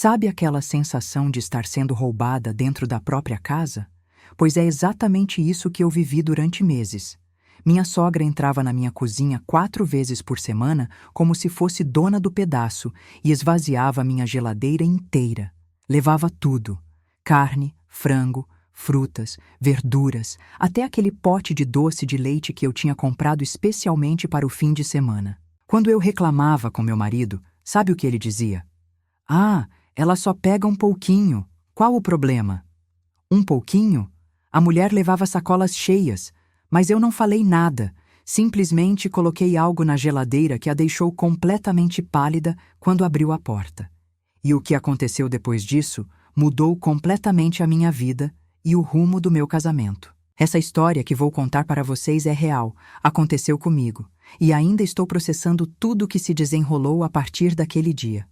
Sabe aquela sensação de estar sendo roubada dentro da própria casa? Pois é exatamente isso que eu vivi durante meses. Minha sogra entrava na minha cozinha 4 vezes por semana como se fosse dona do pedaço e esvaziava minha geladeira inteira. Levava tudo: carne, frango, frutas, verduras, até aquele pote de doce de leite que eu tinha comprado especialmente para o fim de semana. Quando eu reclamava com meu marido, sabe o que ele dizia? Ah, ela só pega um pouquinho. Qual o problema? Um pouquinho? A mulher levava sacolas cheias, mas eu não falei nada. Simplesmente coloquei algo na geladeira que a deixou completamente pálida quando abriu a porta. E o que aconteceu depois disso mudou completamente a minha vida e o rumo do meu casamento. Essa história que vou contar para vocês é real, aconteceu comigo, e ainda estou processando tudo o que se desenrolou a partir daquele dia.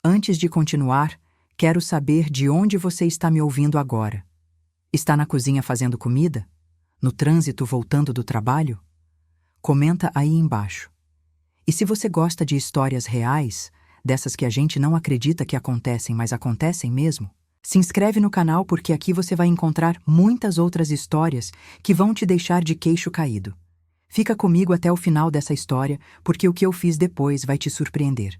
Antes de continuar, quero saber de onde você está me ouvindo agora. Está na cozinha fazendo comida? No trânsito voltando do trabalho? Comenta aí embaixo. E se você gosta de histórias reais, dessas que a gente não acredita que acontecem, mas acontecem mesmo, se inscreve no canal porque aqui você vai encontrar muitas outras histórias que vão te deixar de queixo caído. Fica comigo até o final dessa história porque o que eu fiz depois vai te surpreender.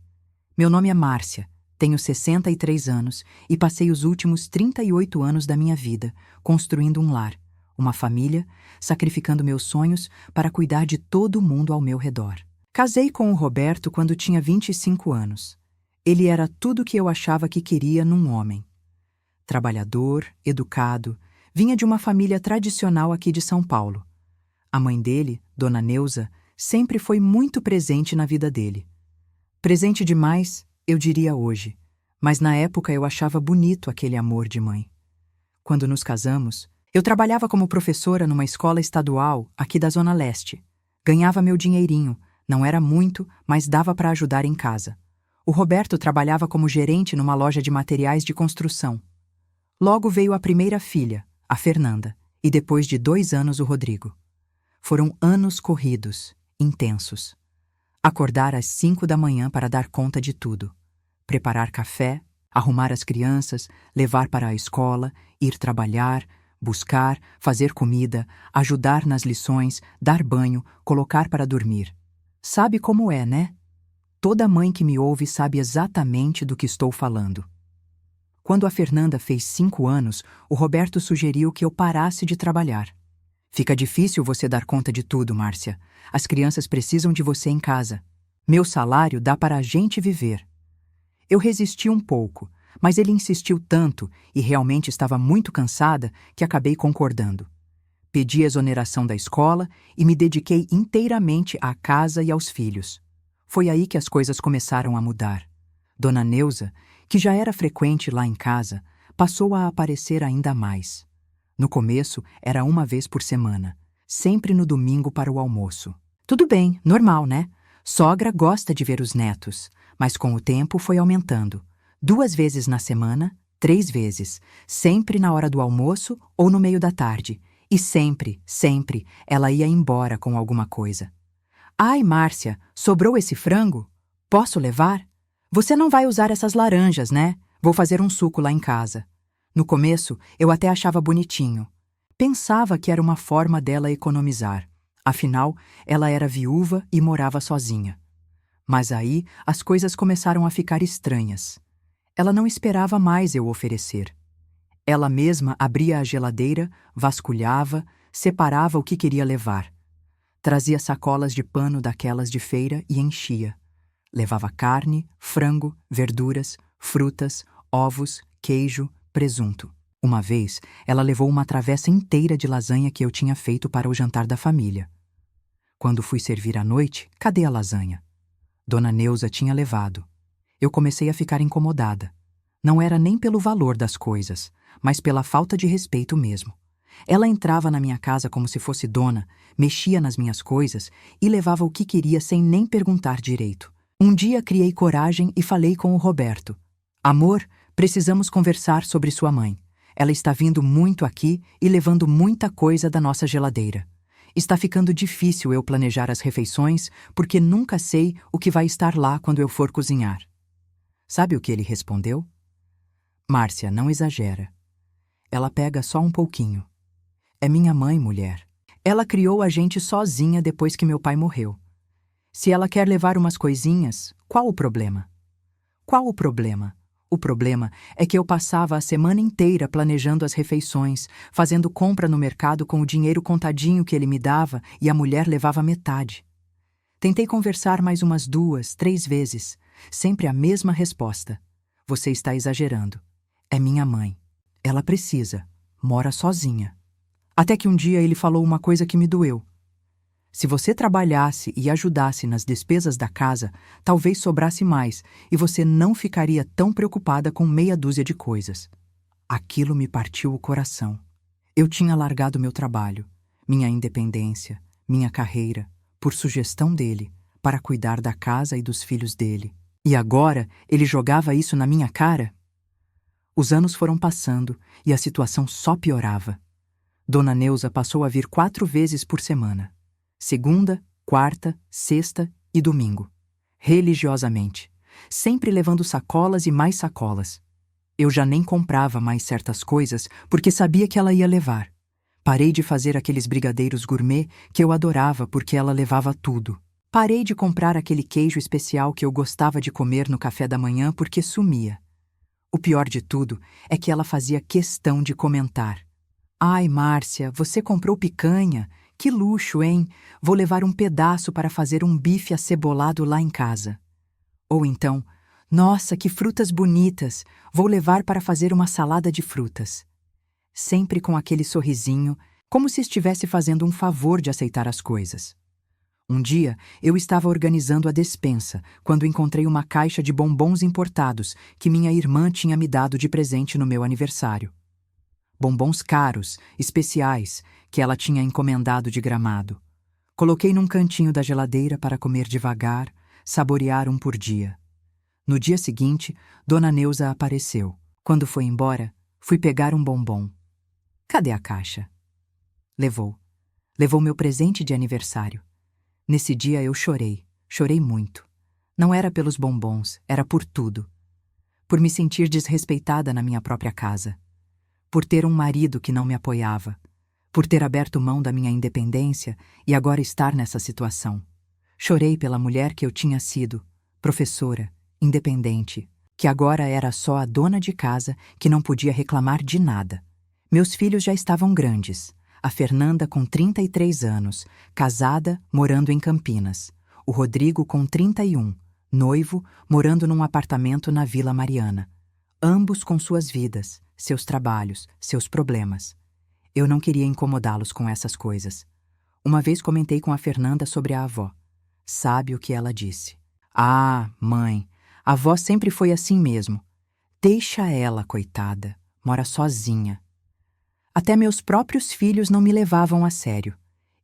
Meu nome é Márcia. Tenho 63 anos e passei os últimos 38 anos da minha vida construindo um lar, uma família, sacrificando meus sonhos para cuidar de todo mundo ao meu redor. Casei com o Roberto quando tinha 25 anos. Ele era tudo o que eu achava que queria num homem. Trabalhador, educado, vinha de uma família tradicional aqui de São Paulo. A mãe dele, Dona Neuza, sempre foi muito presente na vida dele. Presente demais, eu diria hoje, mas na época eu achava bonito aquele amor de mãe. Quando nos casamos, eu trabalhava como professora numa escola estadual aqui da Zona Leste. Ganhava meu dinheirinho, não era muito, mas dava para ajudar em casa. O Roberto trabalhava como gerente numa loja de materiais de construção. Logo veio a primeira filha, a Fernanda, e depois de 2 anos o Rodrigo. Foram anos corridos, intensos. Acordar às 5 da manhã para dar conta de tudo. Preparar café, arrumar as crianças, levar para a escola, ir trabalhar, buscar, fazer comida, ajudar nas lições, dar banho, colocar para dormir. Sabe como é, né? Toda mãe que me ouve sabe exatamente do que estou falando. Quando a Fernanda fez 5 anos, o Roberto sugeriu que eu parasse de trabalhar. Fica difícil você dar conta de tudo, Márcia. As crianças precisam de você em casa. Meu salário dá para a gente viver. Eu resisti um pouco, mas ele insistiu tanto e realmente estava muito cansada que acabei concordando. Pedi exoneração da escola e me dediquei inteiramente à casa e aos filhos. Foi aí que as coisas começaram a mudar. Dona Neuza, que já era frequente lá em casa, passou a aparecer ainda mais. No começo, era 1 vez por semana, sempre no domingo para o almoço. Tudo bem, normal, né? Sogra gosta de ver os netos, mas com o tempo foi aumentando. 2 vezes na semana, 3 vezes, sempre na hora do almoço ou no meio da tarde. E sempre, sempre, ela ia embora com alguma coisa. Ai, Márcia, sobrou esse frango? Posso levar? Você não vai usar essas laranjas, né? Vou fazer um suco lá em casa. No começo, eu até achava bonitinho. Pensava que era uma forma dela economizar. Afinal, ela era viúva e morava sozinha. Mas aí, as coisas começaram a ficar estranhas. Ela não esperava mais eu oferecer. Ela mesma abria a geladeira, vasculhava, separava o que queria levar. Trazia sacolas de pano daquelas de feira e enchia. Levava carne, frango, verduras, frutas, ovos, queijo, presunto. Uma vez, ela levou uma travessa inteira de lasanha que eu tinha feito para o jantar da família. Quando fui servir à noite, cadê a lasanha? Dona Neuza tinha levado. Eu comecei a ficar incomodada. Não era nem pelo valor das coisas, mas pela falta de respeito mesmo. Ela entrava na minha casa como se fosse dona, mexia nas minhas coisas e levava o que queria sem nem perguntar direito. Um dia criei coragem e falei com o Roberto. Amor, precisamos conversar sobre sua mãe. Ela está vindo muito aqui e levando muita coisa da nossa geladeira. Está ficando difícil eu planejar as refeições porque nunca sei o que vai estar lá quando eu for cozinhar. Sabe o que ele respondeu? Márcia, não exagera. Ela pega só um pouquinho. É minha mãe, mulher. Ela criou a gente sozinha depois que meu pai morreu. Se ela quer levar umas coisinhas, qual o problema? Qual o problema? O problema é que eu passava a semana inteira planejando as refeições, fazendo compra no mercado com o dinheiro contadinho que ele me dava e a mulher levava metade. Tentei conversar mais umas 2, 3 vezes, sempre a mesma resposta. Você está exagerando. É minha mãe. Ela precisa. Mora sozinha. Até que um dia ele falou uma coisa que me doeu. Se você trabalhasse e ajudasse nas despesas da casa, talvez sobrasse mais e você não ficaria tão preocupada com meia dúzia de coisas. Aquilo me partiu o coração. Eu tinha largado meu trabalho, minha independência, minha carreira, por sugestão dele, para cuidar da casa e dos filhos dele. E agora ele jogava isso na minha cara? Os anos foram passando e a situação só piorava. Dona Neuza passou a vir 4 vezes por semana. Segunda, quarta, sexta e domingo. Religiosamente. Sempre levando sacolas e mais sacolas. Eu já nem comprava mais certas coisas porque sabia que ela ia levar. Parei de fazer aqueles brigadeiros gourmet que eu adorava porque ela levava tudo. Parei de comprar aquele queijo especial que eu gostava de comer no café da manhã porque sumia. O pior de tudo é que ela fazia questão de comentar. Ai, Márcia, você comprou picanha? Que luxo, hein? Vou levar um pedaço para fazer um bife acebolado lá em casa. Ou então, nossa, que frutas bonitas! Vou levar para fazer uma salada de frutas. Sempre com aquele sorrisinho, como se estivesse fazendo um favor de aceitar as coisas. Um dia, eu estava organizando a despensa, quando encontrei uma caixa de bombons importados que minha irmã tinha me dado de presente no meu aniversário. Bombons caros, especiais, que ela tinha encomendado de Gramado. Coloquei num cantinho da geladeira para comer devagar, saborear um por dia. No dia seguinte, Dona Neuza apareceu. Quando foi embora, fui pegar um bombom. Cadê a caixa? Levou. Levou meu presente de aniversário. Nesse dia eu chorei muito. Não era pelos bombons, era por tudo. Por me sentir desrespeitada na minha própria casa. Por ter um marido que não me apoiava. Por ter aberto mão da minha independência e agora estar nessa situação. Chorei pela mulher que eu tinha sido, professora, independente, que agora era só a dona de casa que não podia reclamar de nada. Meus filhos já estavam grandes. A Fernanda com 33 anos, casada, morando em Campinas. O Rodrigo com 31, noivo, morando num apartamento na Vila Mariana. Ambos com suas vidas, seus trabalhos, seus problemas. Eu não queria incomodá-los com essas coisas. Uma vez comentei com a Fernanda sobre a avó. Sabe o que ela disse? Ah, mãe, a avó sempre foi assim mesmo. Deixa ela, coitada, mora sozinha. Até meus próprios filhos não me levavam a sério.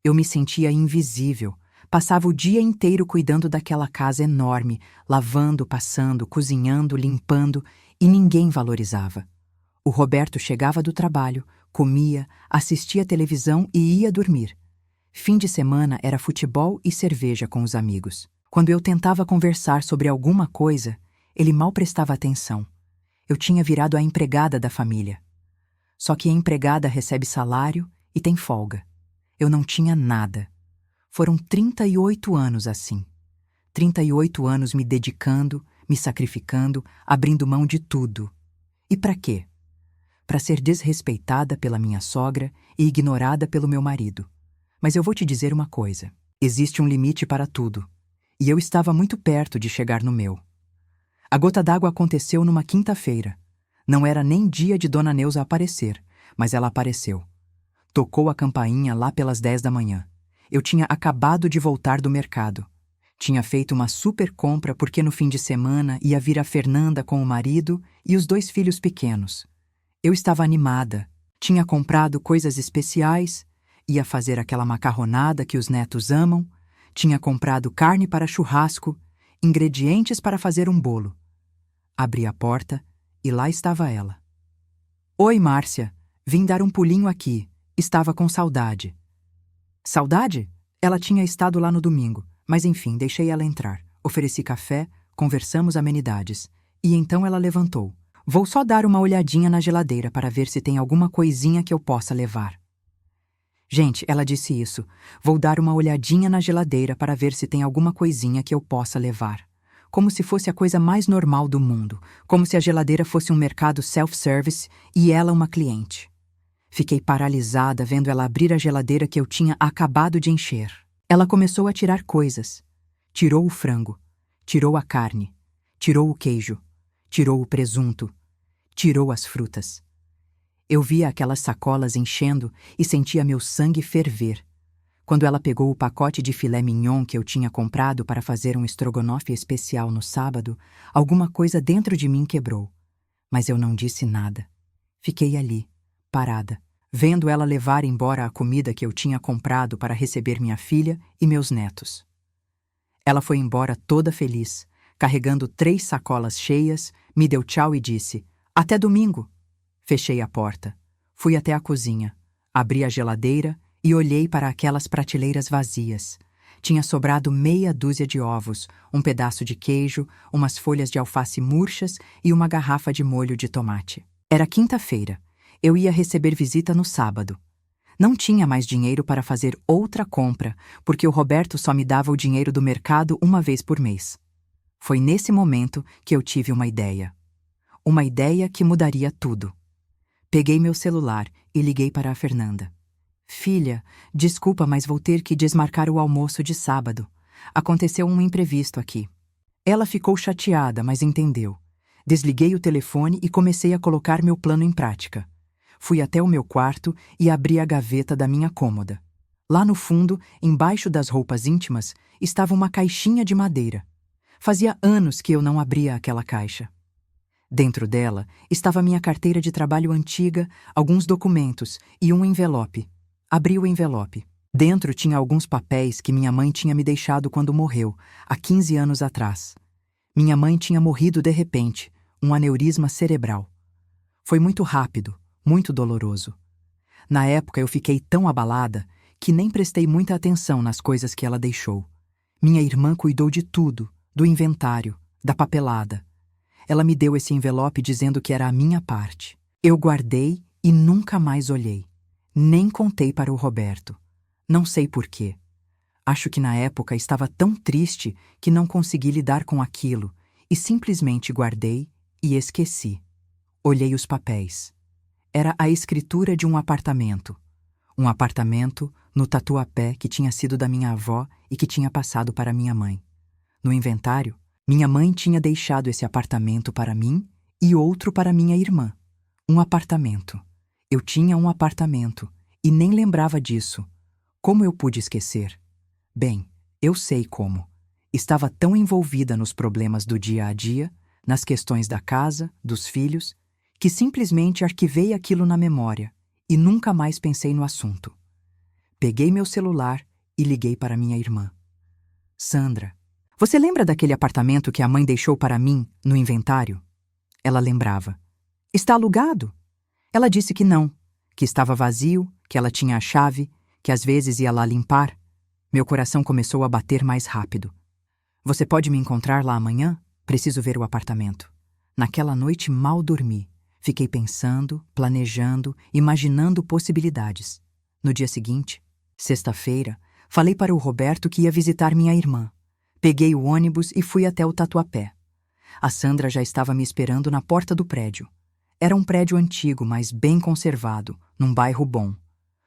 Eu me sentia invisível. Passava o dia inteiro cuidando daquela casa enorme, lavando, passando, cozinhando, limpando, e ninguém valorizava. O Roberto chegava do trabalho, comia, assistia televisão e ia dormir. Fim de semana era futebol e cerveja com os amigos. Quando eu tentava conversar sobre alguma coisa, ele mal prestava atenção. Eu tinha virado a empregada da família. Só que a empregada recebe salário e tem folga. Eu não tinha nada. Foram 38 anos assim. 38 anos me dedicando, me sacrificando, abrindo mão de tudo. E para quê? Para ser desrespeitada pela minha sogra e ignorada pelo meu marido. Mas eu vou te dizer uma coisa. Existe um limite para tudo. E eu estava muito perto de chegar no meu. A gota d'água aconteceu numa quinta-feira. Não era nem dia de Dona Neuza aparecer, mas ela apareceu. Tocou a campainha lá pelas 10 da manhã. Eu tinha acabado de voltar do mercado. Tinha feito uma super compra porque no fim de semana ia vir a Fernanda com o marido e os 2 filhos pequenos. Eu estava animada. Tinha comprado coisas especiais, ia fazer aquela macarronada que os netos amam, tinha comprado carne para churrasco, ingredientes para fazer um bolo. Abri a porta e lá estava ela. Oi, Márcia. Vim dar um pulinho aqui. Estava com saudade. Saudade? Ela tinha estado lá no domingo, mas enfim, deixei ela entrar. Ofereci café, conversamos amenidades. E então ela levantou. Vou só dar uma olhadinha na geladeira para ver se tem alguma coisinha que eu possa levar. Gente, ela disse isso. Vou dar uma olhadinha na geladeira para ver se tem alguma coisinha que eu possa levar. Como se fosse a coisa mais normal do mundo. Como se a geladeira fosse um mercado self-service e ela uma cliente. Fiquei paralisada vendo ela abrir a geladeira que eu tinha acabado de encher. Ela começou a tirar coisas. Tirou o frango. Tirou a carne. Tirou o queijo. Tirou o presunto. Tirou as frutas. Eu via aquelas sacolas enchendo e sentia meu sangue ferver. Quando ela pegou o pacote de filé mignon que eu tinha comprado para fazer um estrogonofe especial no sábado, alguma coisa dentro de mim quebrou. Mas eu não disse nada. Fiquei ali, parada, vendo ela levar embora a comida que eu tinha comprado para receber minha filha e meus netos. Ela foi embora toda feliz, carregando 3 sacolas cheias, me deu tchau e disse: "Até domingo." Fechei a porta. Fui até a cozinha. Abri a geladeira e olhei para aquelas prateleiras vazias. Tinha sobrado meia dúzia de ovos, um pedaço de queijo, umas folhas de alface murchas e uma garrafa de molho de tomate. Era quinta-feira. Eu ia receber visita no sábado. Não tinha mais dinheiro para fazer outra compra, porque o Roberto só me dava o dinheiro do mercado uma vez por mês. Foi nesse momento que eu tive uma ideia. Uma ideia que mudaria tudo. Peguei meu celular e liguei para a Fernanda. "Filha, desculpa, mas vou ter que desmarcar o almoço de sábado. Aconteceu um imprevisto aqui." Ela ficou chateada, mas entendeu. Desliguei o telefone e comecei a colocar meu plano em prática. Fui até o meu quarto e abri a gaveta da minha cômoda. Lá no fundo, embaixo das roupas íntimas, estava uma caixinha de madeira. Fazia anos que eu não abria aquela caixa. Dentro dela estava minha carteira de trabalho antiga, alguns documentos e um envelope. Abri o envelope. Dentro tinha alguns papéis que minha mãe tinha me deixado quando morreu, há 15 anos atrás. Minha mãe tinha morrido de repente, um aneurisma cerebral. Foi muito rápido, muito doloroso. Na época eu fiquei tão abalada que nem prestei muita atenção nas coisas que ela deixou. Minha irmã cuidou de tudo, do inventário, da papelada. Ela me deu esse envelope dizendo que era a minha parte. Eu guardei e nunca mais olhei. Nem contei para o Roberto. Não sei por quê. Acho que na época estava tão triste que não consegui lidar com aquilo e simplesmente guardei e esqueci. Olhei os papéis. Era a escritura de um apartamento. Um apartamento no Tatuapé que tinha sido da minha avó e que tinha passado para minha mãe. No inventário, minha mãe tinha deixado esse apartamento para mim e outro para minha irmã. Um apartamento. Eu tinha um apartamento e nem lembrava disso. Como eu pude esquecer? Bem, eu sei como. Estava tão envolvida nos problemas do dia a dia, nas questões da casa, dos filhos, que simplesmente arquivei aquilo na memória e nunca mais pensei no assunto. Peguei meu celular e liguei para minha irmã. "Sandra, você lembra daquele apartamento que a mãe deixou para mim no inventário?" Ela lembrava. "Está alugado?" Ela disse que não, que estava vazio, que ela tinha a chave, que às vezes ia lá limpar. Meu coração começou a bater mais rápido. "Você pode me encontrar lá amanhã? Preciso ver o apartamento." Naquela noite mal dormi. Fiquei pensando, planejando, imaginando possibilidades. No dia seguinte, sexta-feira, falei para o Roberto que ia visitar minha irmã. Peguei o ônibus e fui até o Tatuapé. A Sandra já estava me esperando na porta do prédio. Era um prédio antigo, mas bem conservado, num bairro bom.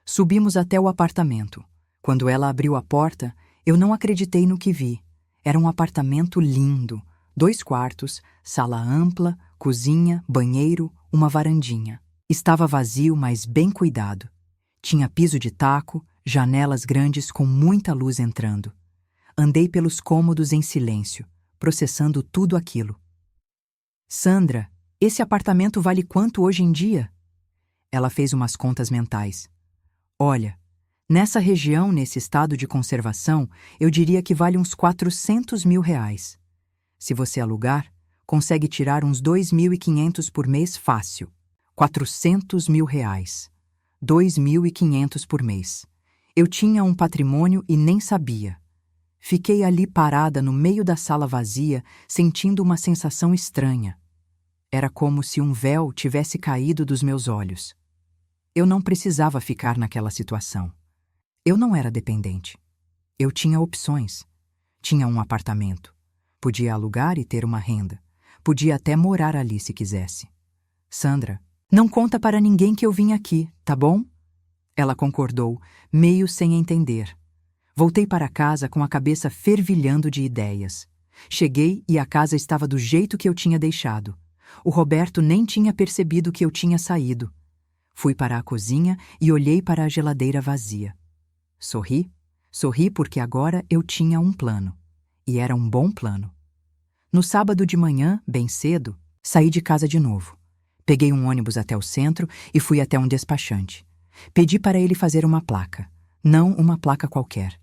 Subimos até o apartamento. Quando ela abriu a porta, eu não acreditei no que vi. Era um apartamento lindo, 2 quartos, sala ampla, cozinha, banheiro, uma varandinha. Estava vazio, mas bem cuidado. Tinha piso de taco, janelas grandes com muita luz entrando. Andei pelos cômodos em silêncio, processando tudo aquilo. "Sandra, esse apartamento vale quanto hoje em dia?" Ela fez umas contas mentais. "Olha, nessa região, nesse estado de conservação, eu diria que vale uns 400 mil reais. Se você alugar, consegue tirar uns 2.500 por mês fácil. 400 mil reais. 2.500 por mês. Eu tinha um patrimônio e nem sabia. Fiquei ali parada no meio da sala vazia, sentindo uma sensação estranha. Era como se um véu tivesse caído dos meus olhos. Eu não precisava ficar naquela situação. Eu não era dependente. Eu tinha opções. Tinha um apartamento. Podia alugar e ter uma renda. Podia até morar ali se quisesse. Sandra, não conta para ninguém que eu vim aqui, tá bom? Ela concordou, meio sem entender. Voltei para casa com a cabeça fervilhando de ideias. Cheguei e a casa estava do jeito que eu tinha deixado. O Roberto nem tinha percebido que eu tinha saído. Fui para a cozinha e olhei para a geladeira vazia. Sorri. Sorri porque agora eu tinha um plano. E era um bom plano. No sábado de manhã, bem cedo, saí de casa de novo. Peguei um ônibus até o centro e fui até um despachante. Pedi para ele fazer uma placa. Não uma placa qualquer.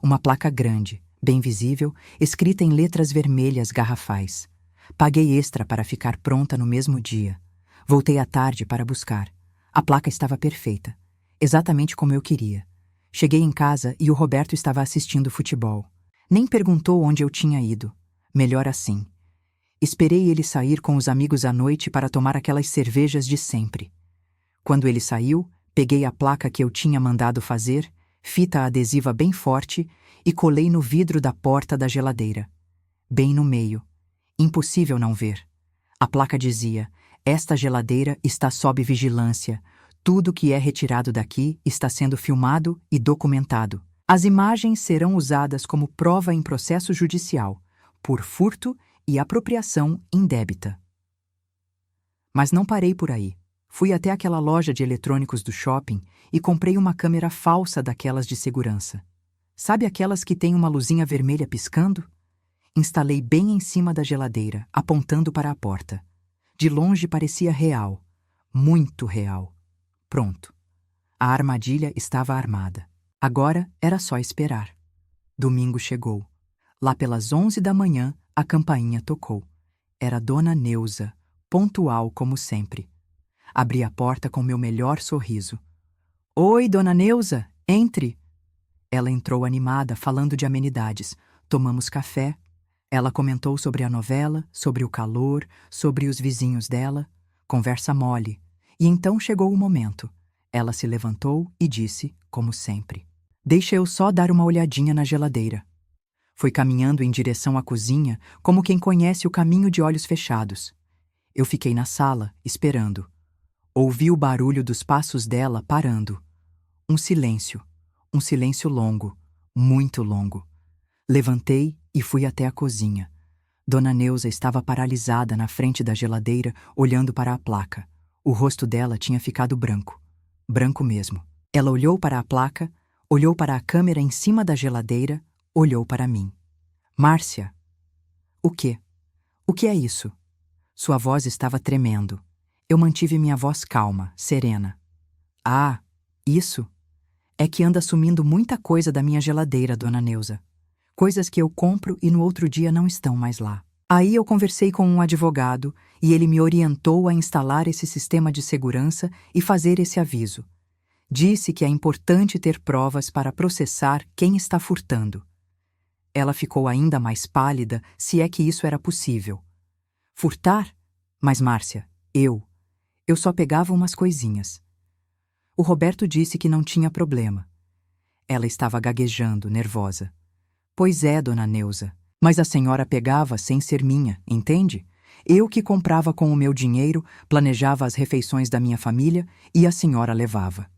Uma placa grande, bem visível, escrita em letras vermelhas garrafais. Paguei extra para ficar pronta no mesmo dia. Voltei à tarde para buscar. A placa estava perfeita, exatamente como eu queria. Cheguei em casa e o Roberto estava assistindo futebol. Nem perguntou onde eu tinha ido. Melhor assim. Esperei ele sair com os amigos à noite para tomar aquelas cervejas de sempre. Quando ele saiu, peguei a placa que eu tinha mandado fazer, fita adesiva bem forte, e colei no vidro da porta da geladeira. Bem no meio. Impossível não ver. A placa dizia: "Esta geladeira está sob vigilância. Tudo que é retirado daqui está sendo filmado e documentado. As imagens serão usadas como prova em processo judicial, por furto e apropriação indébita." Mas não parei por aí. Fui até aquela loja de eletrônicos do shopping e comprei uma câmera falsa daquelas de segurança. Sabe aquelas que têm uma luzinha vermelha piscando? Instalei bem em cima da geladeira, apontando para a porta. De longe parecia real. Muito real. Pronto. A armadilha estava armada. Agora era só esperar. Domingo chegou. Lá pelas 11 da manhã, a campainha tocou. Era Dona Neuza, pontual como sempre. Abri a porta com meu melhor sorriso. "Oi, Dona Neuza, entre!" Ela entrou animada, falando de amenidades. Tomamos café. Ela comentou sobre a novela, sobre o calor, sobre os vizinhos dela. Conversa mole. E então chegou o momento. Ela se levantou e disse, como sempre: "Deixa eu só dar uma olhadinha na geladeira." Foi caminhando em direção à cozinha, como quem conhece o caminho de olhos fechados. Eu fiquei na sala, esperando. Ouvi o barulho dos passos dela parando. Um silêncio longo, muito longo. Levantei e fui até a cozinha. Dona Neuza estava paralisada na frente da geladeira, olhando para a placa. O rosto dela tinha ficado branco. Branco mesmo. Ela olhou para a placa, olhou para a câmera em cima da geladeira, olhou para mim. "Márcia." "O quê? O que é isso?" Sua voz estava tremendo. Eu mantive minha voz calma, serena. "Ah, isso? É que anda sumindo muita coisa da minha geladeira, Dona Neuza. Coisas que eu compro e no outro dia não estão mais lá." Aí eu conversei com um advogado e ele me orientou a instalar esse sistema de segurança e fazer esse aviso. Disse que é importante ter provas para processar quem está furtando. Ela ficou ainda mais pálida, se é que isso era possível. "Furtar? Mas, Márcia, eu só pegava umas coisinhas." O Roberto disse que não tinha problema. Ela estava gaguejando, nervosa. "Pois é, Dona Neuza, mas a senhora pegava sem ser minha, entende? Eu que comprava com o meu dinheiro, planejava as refeições da minha família e a senhora levava.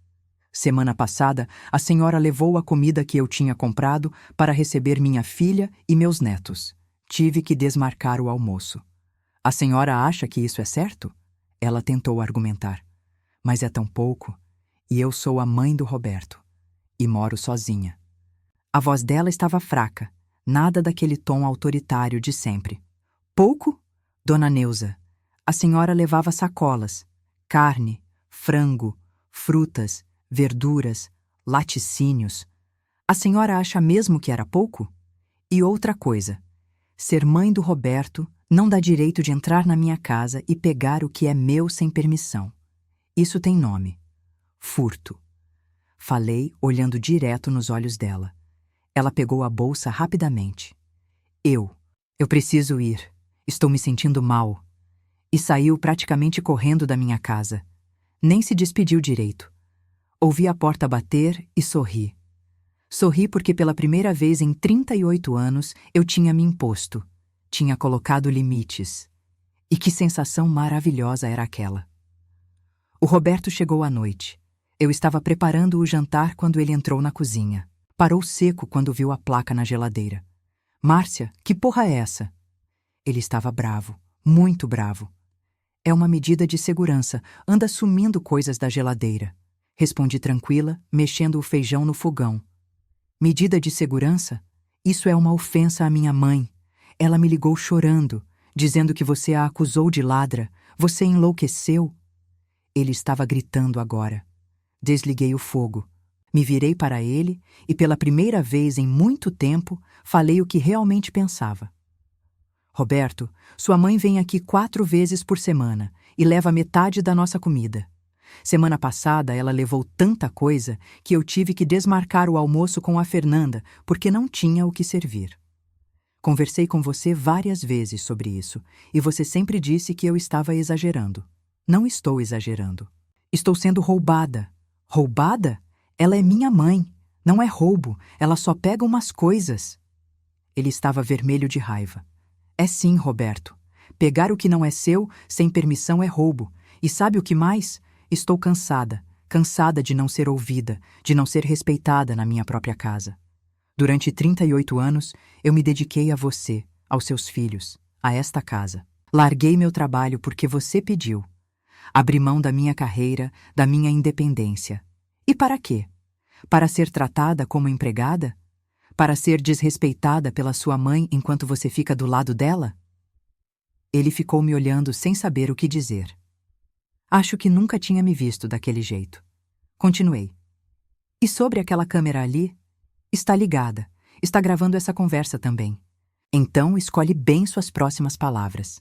Semana passada, a senhora levou a comida que eu tinha comprado para receber minha filha e meus netos. Tive que desmarcar o almoço. A senhora acha que isso é certo?" Ela tentou argumentar. "Mas é tão pouco. E eu sou a mãe do Roberto. E moro sozinha." A voz dela estava fraca, nada daquele tom autoritário de sempre. "Pouco? Dona Neuza, a senhora levava sacolas, carne, frango, frutas, verduras, laticínios. A senhora acha mesmo que era pouco? E outra coisa, ser mãe do Roberto não dá direito de entrar na minha casa e pegar o que é meu sem permissão. Isso tem nome: furto." Falei, olhando direto nos olhos dela. Ela pegou a bolsa rapidamente. Eu preciso ir. Estou me sentindo mal." e saiu praticamente correndo da minha casa. Nem se despediu direito. Ouvi a porta bater e sorri. Sorri porque pela primeira vez em 38 anos eu tinha me imposto. Tinha colocado limites. E que sensação maravilhosa era aquela. O Roberto chegou à noite. Eu estava preparando o jantar quando ele entrou na cozinha. Parou seco quando viu a placa na geladeira. Márcia, que porra é essa? Ele estava bravo, muito bravo. É uma medida de segurança, anda sumindo coisas da geladeira. Respondi tranquila, mexendo o feijão no fogão. Medida de segurança? Isso é uma ofensa à minha mãe. Ela me ligou chorando, dizendo que você a acusou de ladra. Você enlouqueceu? Ele estava gritando agora. Desliguei o fogo. Me virei para ele e, pela primeira vez em muito tempo, falei o que realmente pensava. Roberto, sua mãe vem aqui 4 vezes por semana e leva metade da nossa comida. Semana passada ela levou tanta coisa que eu tive que desmarcar o almoço com a Fernanda porque não tinha o que servir. Conversei com você várias vezes sobre isso e você sempre disse que eu estava exagerando. Não estou exagerando. Estou sendo roubada. Roubada? Ela é minha mãe. Não é roubo. Ela só pega umas coisas. Ele estava vermelho de raiva. É sim, Roberto. Pegar o que não é seu, sem permissão, é roubo. E sabe o que mais? Estou cansada. Cansada de não ser ouvida, de não ser respeitada na minha própria casa. Durante 38 anos, eu me dediquei a você, aos seus filhos, a esta casa. Larguei meu trabalho porque você pediu. Abri mão da minha carreira, da minha independência. E para quê? Para ser tratada como empregada? Para ser desrespeitada pela sua mãe enquanto você fica do lado dela? Ele ficou me olhando sem saber o que dizer. Acho que nunca tinha me visto daquele jeito. Continuei. E sobre aquela câmera ali? Está ligada. Está gravando essa conversa também. Então escolhe bem suas próximas palavras.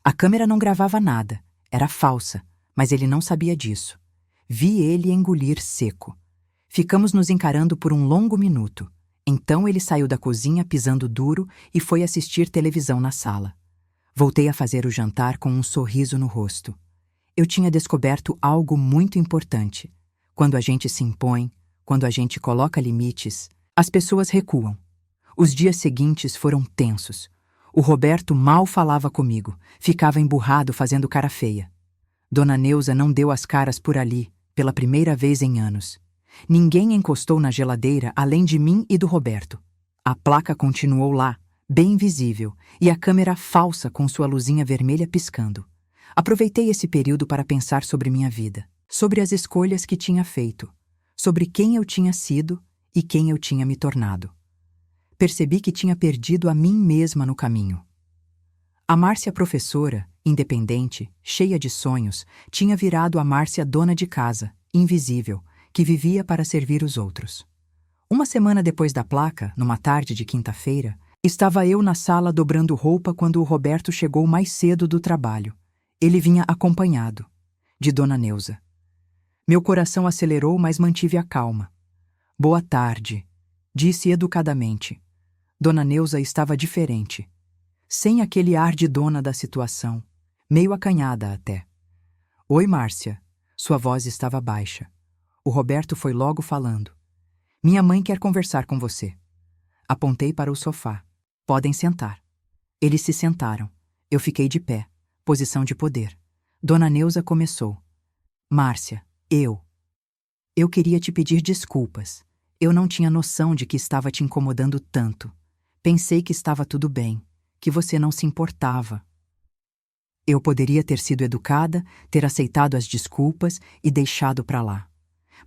A câmera não gravava nada. Era falsa, mas ele não sabia disso. Vi ele engolir seco. Ficamos nos encarando por um longo minuto. Então ele saiu da cozinha pisando duro e foi assistir televisão na sala. Voltei a fazer o jantar com um sorriso no rosto. Eu tinha descoberto algo muito importante. Quando a gente se impõe, quando a gente coloca limites, as pessoas recuam. Os dias seguintes foram tensos. O Roberto mal falava comigo, ficava emburrado fazendo cara feia. Dona Neuza não deu as caras por ali, pela primeira vez em anos. Ninguém encostou na geladeira além de mim e do Roberto. A placa continuou lá, bem visível, e a câmera falsa com sua luzinha vermelha piscando. Aproveitei esse período para pensar sobre minha vida, sobre as escolhas que tinha feito, sobre quem eu tinha sido e quem eu tinha me tornado. Percebi que tinha perdido a mim mesma no caminho. A Márcia professora, independente, cheia de sonhos, tinha virado a Márcia dona de casa, invisível, que vivia para servir os outros. Uma semana depois da placa, numa tarde de quinta-feira, estava eu na sala dobrando roupa quando o Roberto chegou mais cedo do trabalho. Ele vinha acompanhado, de Dona Neuza. Meu coração acelerou, mas mantive a calma. Boa tarde, disse educadamente. Dona Neuza estava diferente, sem aquele ar de dona da situação, meio acanhada até. Oi, Márcia. Sua voz estava baixa. O Roberto foi logo falando. Minha mãe quer conversar com você. Apontei para o sofá. Podem sentar. Eles se sentaram. Eu fiquei de pé, posição de poder. Dona Neuza começou. Márcia, eu queria te pedir desculpas. Eu não tinha noção de que estava te incomodando tanto. Pensei que estava tudo bem, que você não se importava. Eu poderia ter sido educada, ter aceitado as desculpas e deixado pra lá.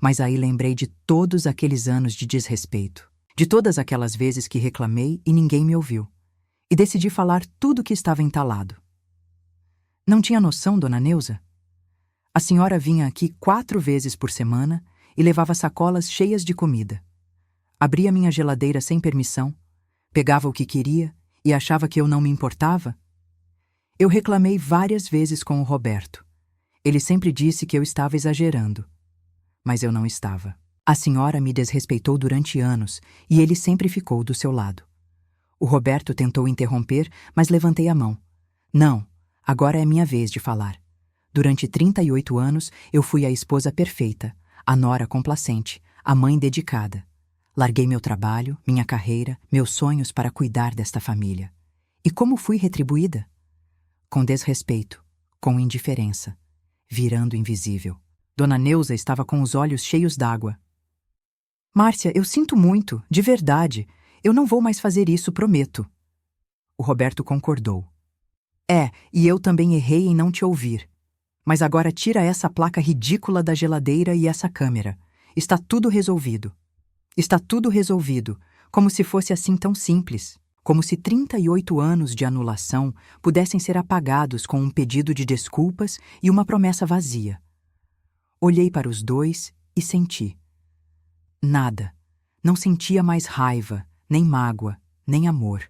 Mas aí lembrei de todos aqueles anos de desrespeito, de todas aquelas vezes que reclamei e ninguém me ouviu. E decidi falar tudo o que estava entalado. Não tinha noção, Dona Neuza? A senhora vinha aqui 4 vezes por semana e levava sacolas cheias de comida. Abria minha geladeira sem permissão, pegava o que queria e achava que eu não me importava? Eu reclamei várias vezes com o Roberto. Ele sempre disse que eu estava exagerando. Mas eu não estava. A senhora me desrespeitou durante anos e ele sempre ficou do seu lado. O Roberto tentou interromper, mas levantei a mão. Não, Agora é minha vez de falar. Durante 38 anos, eu fui a esposa perfeita, a nora complacente, a mãe dedicada. Larguei meu trabalho, minha carreira, meus sonhos para cuidar desta família. E como fui retribuída? Com desrespeito, com indiferença, virando invisível. Dona Neuza estava com os olhos cheios d'água. Márcia, eu sinto muito, de verdade. Eu não vou mais fazer isso, prometo. O Roberto concordou. E eu também errei em não te ouvir. Mas agora tira essa placa ridícula da geladeira e essa câmera. Está tudo resolvido. Está tudo resolvido, como se fosse assim tão simples. Como se 38 anos de anulação pudessem ser apagados com um pedido de desculpas e uma promessa vazia. Olhei para os dois e senti. Nada. Não sentia mais raiva, nem mágoa, nem amor.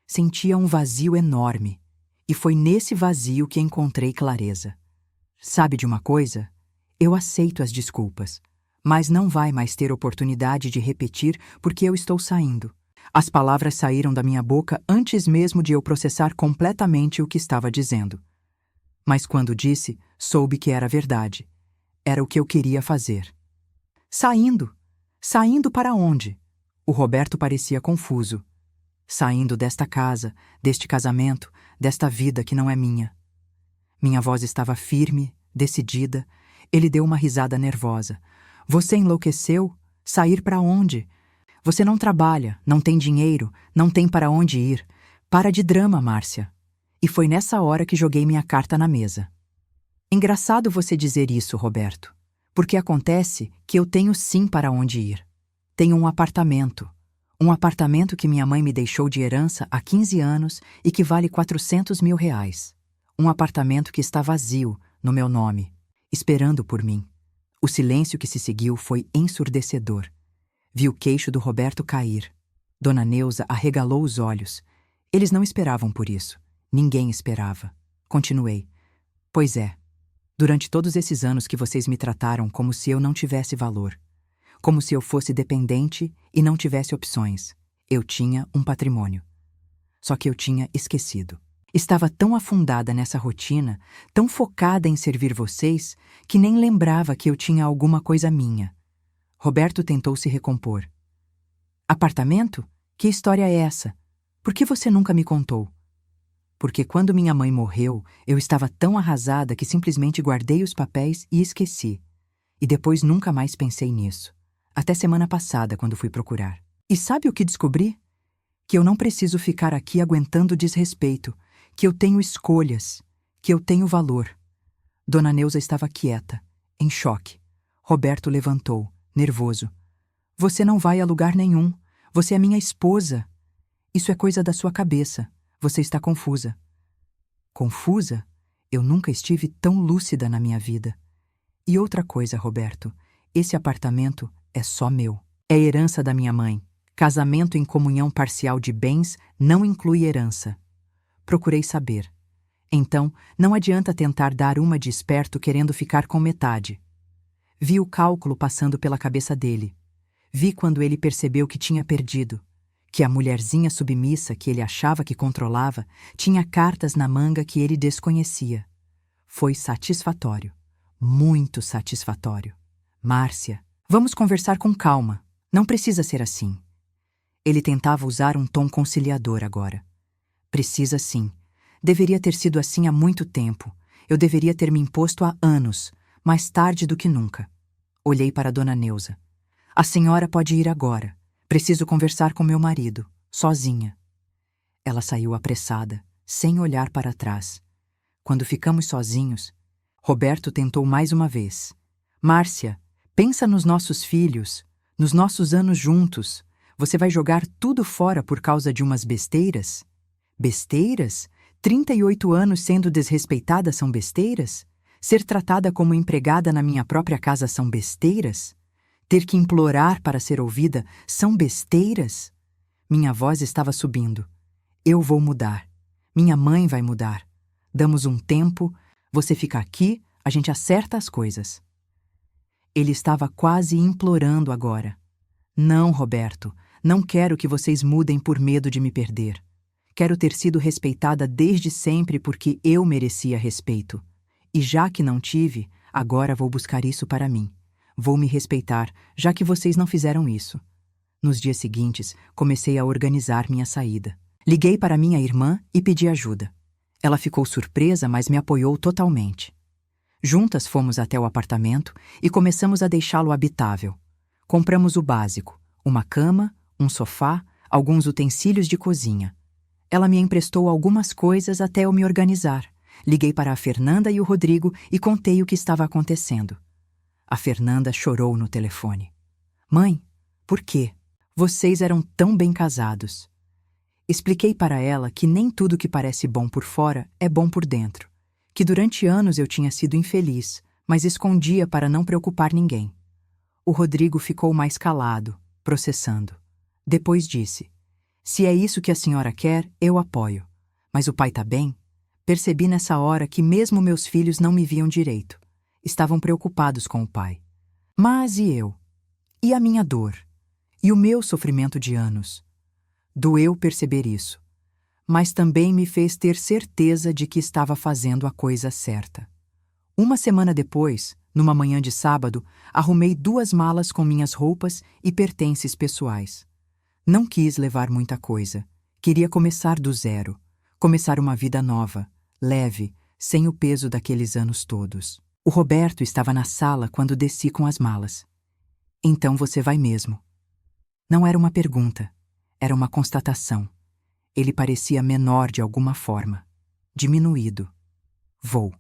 Sentia um vazio enorme. E foi nesse vazio que encontrei clareza. Sabe de uma coisa? Eu aceito as desculpas, mas não vai mais ter oportunidade de repetir porque eu estou saindo. As palavras saíram da minha boca antes mesmo de eu processar completamente o que estava dizendo. Mas quando disse, soube que era verdade. Era o que eu queria fazer. Saindo? Saindo para onde? O Roberto parecia confuso. Saindo desta casa, deste casamento, desta vida que não é minha. Minha voz estava firme, decidida. Ele deu uma risada nervosa. Você enlouqueceu? Sair para onde? Você não trabalha, não tem dinheiro, não tem para onde ir. Para de drama, Márcia. E foi nessa hora que joguei minha carta na mesa. Engraçado você dizer isso, Roberto, porque acontece que eu tenho sim para onde ir. Tenho um apartamento. Um apartamento que minha mãe me deixou de herança há 15 anos e que vale 400 mil reais. Um apartamento que está vazio, no meu nome, esperando por mim. O silêncio que se seguiu foi ensurdecedor. Vi o queixo do Roberto cair. Dona Neuza arregalou os olhos. Eles não esperavam por isso. Ninguém esperava. Continuei. Pois é. Durante todos esses anos que vocês me trataram como se eu não tivesse valor. Como se eu fosse dependente e não tivesse opções. Eu tinha um patrimônio. Só que eu tinha esquecido. Estava tão afundada nessa rotina, tão focada em servir vocês, que nem lembrava que eu tinha alguma coisa minha. Roberto tentou se recompor. Apartamento? Que história é essa? Por que você nunca me contou? Porque quando minha mãe morreu, eu estava tão arrasada que simplesmente guardei os papéis e esqueci. E depois nunca mais pensei nisso. Até semana passada, quando fui procurar. E sabe o que descobri? Que eu não preciso ficar aqui aguentando desrespeito, que eu tenho escolhas, que eu tenho valor. Dona Neuza estava quieta, em choque. Roberto levantou, nervoso. Você não vai a lugar nenhum. Você é minha esposa. Isso é coisa da sua cabeça. Você está confusa. Confusa? Eu nunca estive tão lúcida na minha vida. E outra coisa, Roberto, esse apartamento é só meu. É herança da minha mãe. Casamento em comunhão parcial de bens não inclui herança. Procurei saber. Então, não adianta tentar dar uma de esperto querendo ficar com metade. Vi o cálculo passando pela cabeça dele. Vi quando ele percebeu que tinha perdido. Que a mulherzinha submissa que ele achava que controlava tinha cartas na manga que ele desconhecia. Foi satisfatório. Muito satisfatório. Márcia, vamos conversar com calma. Não precisa ser assim. Ele tentava usar um tom conciliador agora. Precisa sim. Deveria ter sido assim há muito tempo. Eu deveria ter me imposto há anos, mais tarde do que nunca. Olhei para Dona Neuza. A senhora pode ir agora. Preciso conversar com meu marido, sozinha. Ela saiu apressada, sem olhar para trás. Quando ficamos sozinhos, Roberto tentou mais uma vez. Márcia, pensa nos nossos filhos, nos nossos anos juntos. Você vai jogar tudo fora por causa de umas besteiras? Besteiras? 38 anos sendo desrespeitada são besteiras? Ser tratada como empregada na minha própria casa são besteiras? Ter que implorar para ser ouvida são besteiras? Minha voz estava subindo. Eu vou mudar. Minha mãe vai mudar. Damos um tempo, você fica aqui, a gente acerta as coisas. Ele estava quase implorando agora. Não, Roberto, não quero que vocês mudem por medo de me perder. Quero ter sido respeitada desde sempre porque eu merecia respeito. E já que não tive, agora vou buscar isso para mim. Vou me respeitar, já que vocês não fizeram isso. Nos dias seguintes, comecei a organizar minha saída. Liguei para minha irmã e pedi ajuda. Ela ficou surpresa, mas me apoiou totalmente. Juntas fomos até o apartamento e começamos a deixá-lo habitável. Compramos o básico: uma cama, um sofá, alguns utensílios de cozinha. Ela me emprestou algumas coisas até eu me organizar. Liguei para a Fernanda e o Rodrigo e contei o que estava acontecendo. A Fernanda chorou no telefone. Mãe, por quê? Vocês eram tão bem casados. Expliquei para ela que nem tudo que parece bom por fora é bom por dentro. Que durante anos eu tinha sido infeliz, mas escondia para não preocupar ninguém. O Rodrigo ficou mais calado, processando. Depois disse: se é isso que a senhora quer, eu apoio. Mas o pai tá bem? Percebi nessa hora que mesmo meus filhos não me viam direito. Estavam preocupados com o pai. Mas e eu? E a minha dor? E o meu sofrimento de anos? Doeu perceber isso, mas também me fez ter certeza de que estava fazendo a coisa certa. Uma semana depois, numa manhã de sábado, arrumei 2 malas com minhas roupas e pertences pessoais. Não quis levar muita coisa. Queria começar do zero. Começar uma vida nova, leve, sem o peso daqueles anos todos. O Roberto estava na sala quando desci com as malas. Então você vai mesmo? Não era uma pergunta. Era uma constatação. Ele parecia menor de alguma forma. Diminuído. Vou.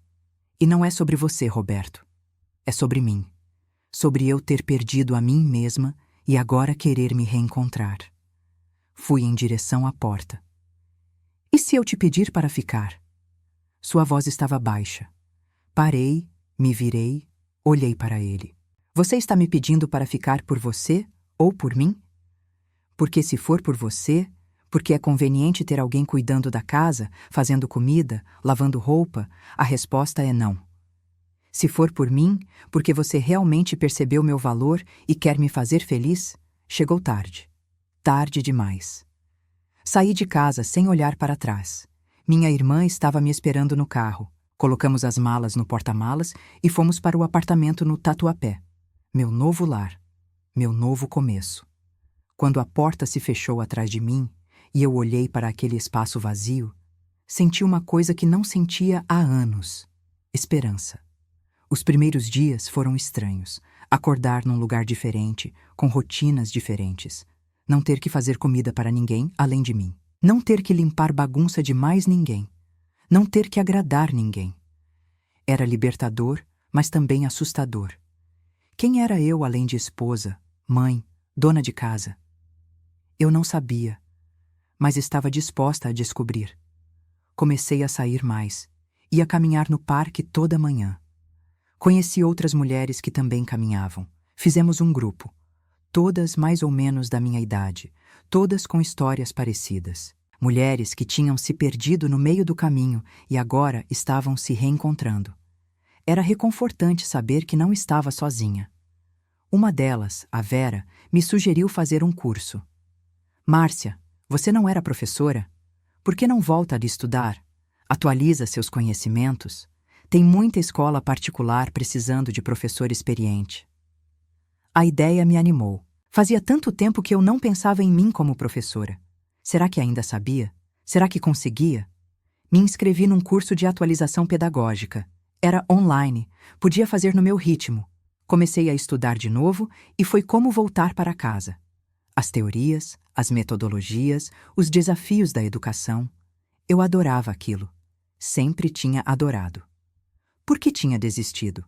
E não é sobre você, Roberto. É sobre mim. Sobre eu ter perdido a mim mesma e agora querer me reencontrar. Fui em direção à porta. E se eu te pedir para ficar? Sua voz estava baixa. Parei, me virei, olhei para ele. Você está me pedindo para ficar por você ou por mim? Porque se for por você, porque é conveniente ter alguém cuidando da casa, fazendo comida, lavando roupa, a resposta é não. Se for por mim, porque você realmente percebeu meu valor e quer me fazer feliz, chegou tarde. Tarde demais. Saí de casa sem olhar para trás. Minha irmã estava me esperando no carro. Colocamos as malas no porta-malas e fomos para o apartamento no Tatuapé. Meu novo lar. Meu novo começo. Quando a porta se fechou atrás de mim e eu olhei para aquele espaço vazio, senti uma coisa que não sentia há anos: esperança. Os primeiros dias foram estranhos. Acordar num lugar diferente, com rotinas diferentes. Não ter que fazer comida para ninguém além de mim. Não ter que limpar bagunça de mais ninguém. Não ter que agradar ninguém. Era libertador, mas também assustador. Quem era eu além de esposa, mãe, dona de casa? Eu não sabia, mas estava disposta a descobrir. Comecei a sair mais, ia caminhar no parque toda manhã. Conheci outras mulheres que também caminhavam. Fizemos um grupo, todas mais ou menos da minha idade, todas com histórias parecidas. Mulheres que tinham se perdido no meio do caminho e agora estavam se reencontrando. Era reconfortante saber que não estava sozinha. Uma delas, a Vera, me sugeriu fazer um curso. Márcia, você não era professora? Por que não volta a estudar? Atualiza seus conhecimentos? Tem muita escola particular precisando de professor experiente. A ideia me animou. Fazia tanto tempo que eu não pensava em mim como professora. Será que ainda sabia? Será que conseguia? Me inscrevi num curso de atualização pedagógica. Era online, podia fazer no meu ritmo. Comecei a estudar de novo e foi como voltar para casa. As teorias, as metodologias, os desafios da educação. Eu adorava aquilo. Sempre tinha adorado. Por que tinha desistido?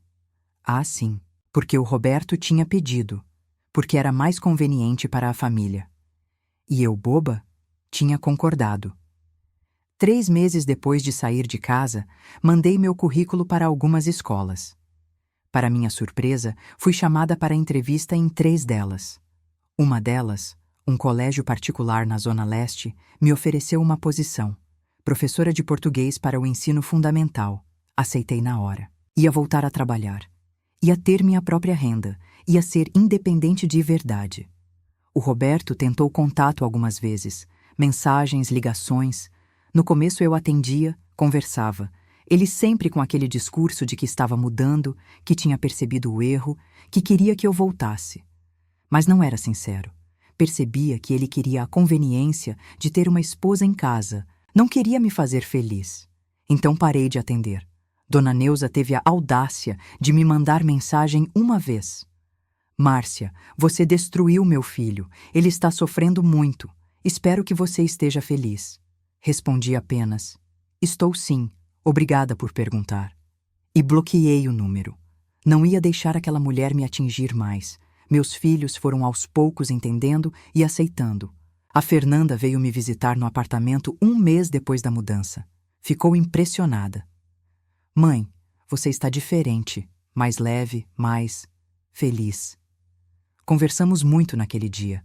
Ah, sim, porque o Roberto tinha pedido, porque era mais conveniente para a família. E eu, boba, tinha concordado. 3 meses depois de sair de casa, mandei meu currículo para algumas escolas. Para minha surpresa, fui chamada para entrevista em 3 delas. Uma delas, um colégio particular na Zona Leste, me ofereceu uma posição. Professora de português para o ensino fundamental. Aceitei na hora. Ia voltar a trabalhar. Ia ter minha própria renda. Ia ser independente de verdade. O Roberto tentou contato algumas vezes. Mensagens, ligações. No começo eu atendia, conversava, ele sempre com aquele discurso de que estava mudando, que tinha percebido o erro, que queria que eu voltasse. Mas não era sincero. Percebia que ele queria a conveniência de ter uma esposa em casa, não queria me fazer feliz. Então parei de atender. Dona Neuza teve a audácia de me mandar mensagem uma vez. Márcia, você destruiu meu filho. Ele está sofrendo muito. Espero que você esteja feliz. Respondi apenas: estou sim, obrigada por perguntar. E bloqueei o número. Não ia deixar aquela mulher me atingir mais. Meus filhos foram aos poucos entendendo e aceitando. A Fernanda veio me visitar no apartamento um mês depois da mudança. Ficou impressionada. Mãe, você está diferente, mais leve, mais feliz. Conversamos muito naquele dia.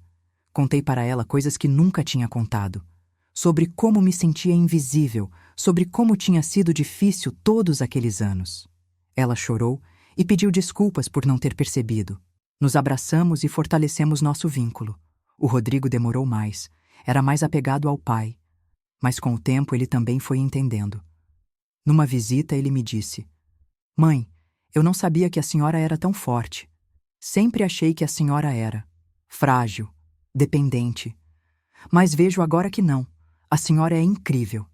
Contei para ela coisas que nunca tinha contado. Sobre como me sentia invisível, sobre como tinha sido difícil todos aqueles anos. Ela chorou e pediu desculpas por não ter percebido. Nos abraçamos e fortalecemos nosso vínculo. O Rodrigo demorou mais. Era mais apegado ao pai. Mas com o tempo ele também foi entendendo. Numa visita ele me disse: Mãe, eu não sabia que a senhora era tão forte. Sempre achei que a senhora era frágil, dependente. Mas vejo agora que não. A senhora é incrível.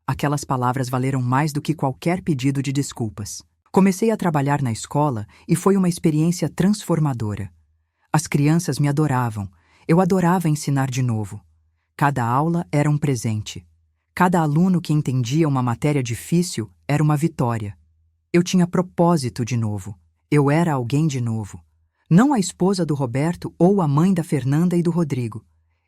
Aquelas palavras valeram mais do que qualquer pedido de desculpas. Comecei a trabalhar na escola e foi uma experiência transformadora. As crianças me adoravam. Eu adorava ensinar de novo. Cada aula era um presente. Cada aluno que entendia uma matéria difícil era uma vitória. Eu tinha propósito de novo. Eu era alguém de novo. Não a esposa do Roberto ou a mãe da Fernanda e do Rodrigo.